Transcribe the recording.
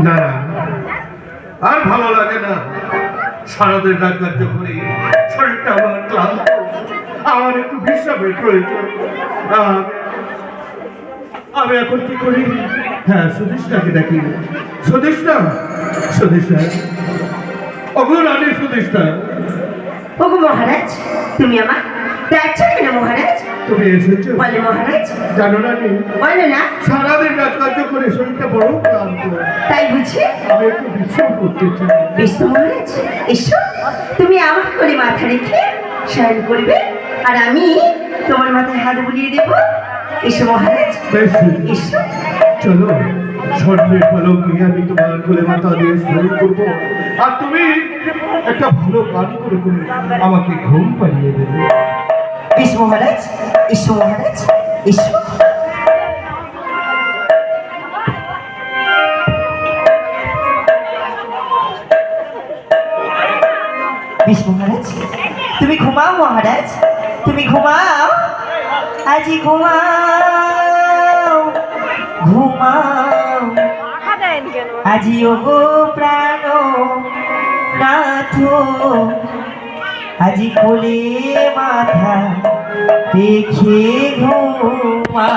না আর ভালো লাগে না, সারাদিন রাত কার্য করি, শরীরটা আমার ক্লান্ত, আমার একটু বিশ্রামের প্রয়োজন। আমি এখন কি করি? হ্যাঁ, সুদেশটাকে ডাকি। সুদেশটা, সুদেশটা, ওগো রানী সুদেশটা। ওগো মহারাজ, তুমি আমার ডাকছো কেন মহারাজ? তুমি এসেছো? বলে মহারাজ। জানো রানী, বলো না। সারাদিন রাত কার্য করে শরীরটা বড় ক্লান্ত, তাই বুঝি? আমি একটু বিশ্রাম করতে চাই। বিষ্ণু মহারাজ, এসো, তুমি আমার করে মাথা রেখে শয়ন করবে, আর আমি তোমার মাথায় হাত বুলিয়ে দেবো। এসো মহারাজ, বেশ, এসো। চলো, স্বর্ণের পালকে আমি তোমার কোলে মাথা দিয়ে স্নান করবো, আর তুমি একটা ভালো গান করে করে আমাকে ঘুম পাড়িয়ে দেবে। বেশ মহারাজ, এসো মহারাজ, এসো। বেশ মহারাজ, তুমি ঘুমাও মহারাজ, তুমি ঘুমাও, আজি ঘুমাও, ঘুমাও আজি ওগো প্রাণ নাথ, আজি কোলে মাথা রেখে ঘুমা।